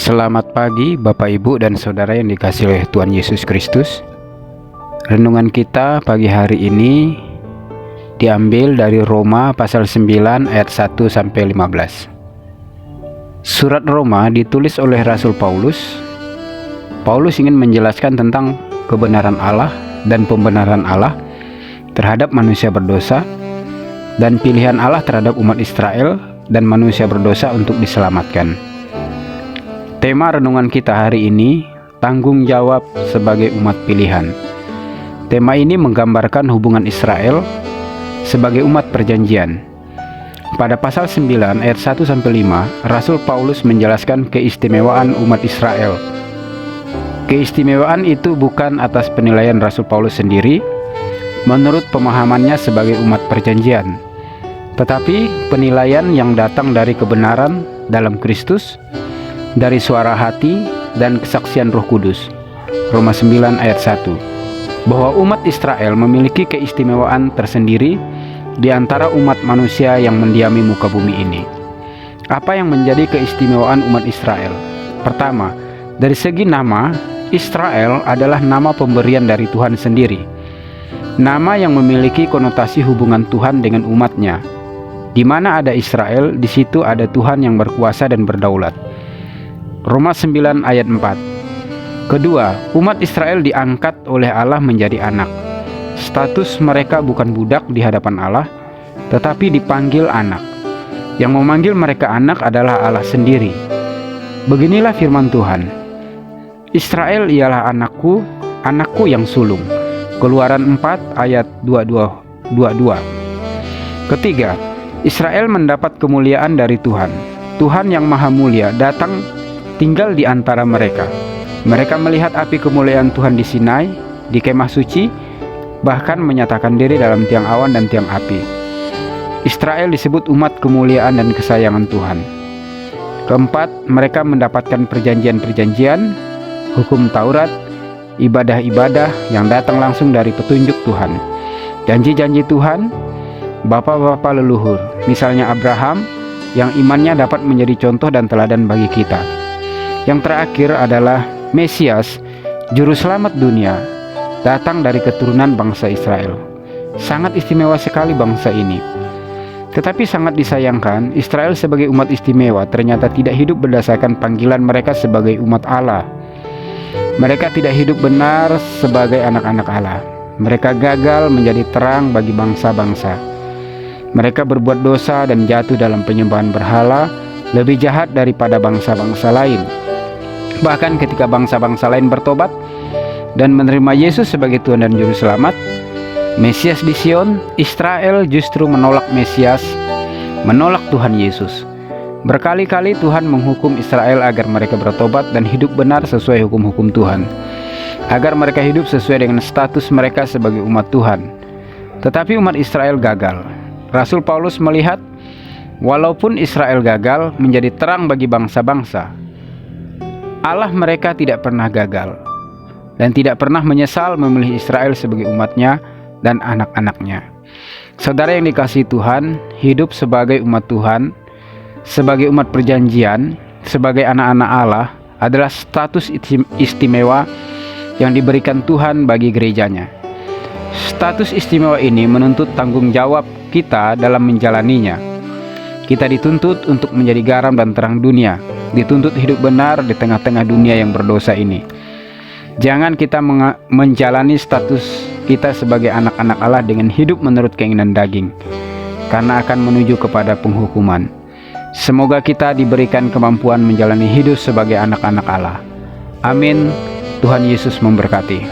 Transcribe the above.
Selamat pagi Bapak Ibu dan Saudara yang dikasihi oleh Tuhan Yesus Kristus. Renungan kita pagi hari ini diambil dari Roma pasal 9 ayat 1 sampai 15. Surat Roma ditulis oleh Rasul Paulus. Paulus ingin menjelaskan tentang kebenaran Allah dan pembenaran Allah terhadap manusia berdosa dan pilihan Allah terhadap umat Israel dan manusia berdosa untuk diselamatkan. Tema renungan kita hari ini, tanggung jawab sebagai umat pilihan. Tema ini menggambarkan hubungan Israel sebagai umat perjanjian. Pada pasal 9 ayat 1 sampai 5, Rasul Paulus menjelaskan keistimewaan umat Israel. Keistimewaan itu bukan atas penilaian Rasul Paulus sendiri, menurut pemahamannya sebagai umat perjanjian, tetapi penilaian yang datang dari kebenaran dalam Kristus, dari suara hati dan kesaksian Roh Kudus. Roma 9 ayat 1. Bahwa umat Israel memiliki keistimewaan tersendiri di antara umat manusia yang mendiami muka bumi ini. Apa yang menjadi keistimewaan umat Israel? Pertama, dari segi nama, Israel adalah nama pemberian dari Tuhan sendiri. Nama yang memiliki konotasi hubungan Tuhan dengan umatnya. Di mana ada Israel, di situ ada Tuhan yang berkuasa dan berdaulat. Roma 9 ayat 4. Kedua, umat Israel diangkat oleh Allah menjadi anak. Status mereka bukan budak di hadapan Allah, tetapi dipanggil anak. Yang memanggil mereka anak adalah Allah sendiri. Beginilah firman Tuhan. Israel ialah anakku, anakku yang sulung. Keluaran 4 ayat 22. Ketiga, Israel mendapat kemuliaan dari Tuhan. Tuhan yang maha mulia datang tinggal di antara mereka. Mereka melihat api kemuliaan Tuhan di Sinai, di kemah suci, bahkan menyatakan diri dalam tiang awan dan tiang api. Israel disebut umat kemuliaan dan kesayangan Tuhan. Keempat, mereka mendapatkan perjanjian-perjanjian, hukum Taurat, ibadah-ibadah yang datang langsung dari petunjuk Tuhan. Janji-janji Tuhan, bapak-bapak leluhur, misalnya Abraham, yang imannya dapat menjadi contoh dan teladan bagi kita. Yang terakhir adalah Mesias, Juru Selamat dunia, datang dari keturunan bangsa Israel. Sangat istimewa sekali bangsa ini. Tetapi sangat disayangkan, Israel sebagai umat istimewa ternyata tidak hidup berdasarkan panggilan mereka sebagai umat Allah. Mereka tidak hidup benar sebagai anak-anak Allah. Mereka gagal menjadi terang bagi bangsa-bangsa. Mereka berbuat dosa dan jatuh dalam penyembahan berhala, lebih jahat daripada bangsa-bangsa lain. Bahkan ketika bangsa-bangsa lain bertobat dan menerima Yesus sebagai Tuhan dan Juru Selamat, Mesias di Sion, Israel justru menolak Mesias, menolak Tuhan Yesus. Berkali-kali Tuhan menghukum Israel agar mereka bertobat dan hidup benar sesuai hukum-hukum Tuhan, agar mereka hidup sesuai dengan status mereka sebagai umat Tuhan. Tetapi umat Israel gagal. Rasul Paulus melihat, walaupun Israel gagal menjadi terang bagi bangsa-bangsa, Allah mereka tidak pernah gagal dan tidak pernah menyesal memilih Israel sebagai umatnya dan anak-anaknya. Saudara yang dikasihi Tuhan, hidup sebagai umat Tuhan, sebagai umat perjanjian, sebagai anak-anak Allah adalah status istimewa yang diberikan Tuhan bagi gerejanya. Status istimewa ini menuntut tanggung jawab kita dalam menjalaninya. Kita dituntut untuk menjadi garam dan terang dunia, dituntut hidup benar di tengah-tengah dunia yang berdosa ini. Jangan kita menjalani status kita sebagai anak-anak Allah dengan hidup menurut keinginan daging, karena akan menuju kepada penghukuman. Semoga kita diberikan kemampuan menjalani hidup sebagai anak-anak Allah. Amin. Tuhan Yesus memberkati.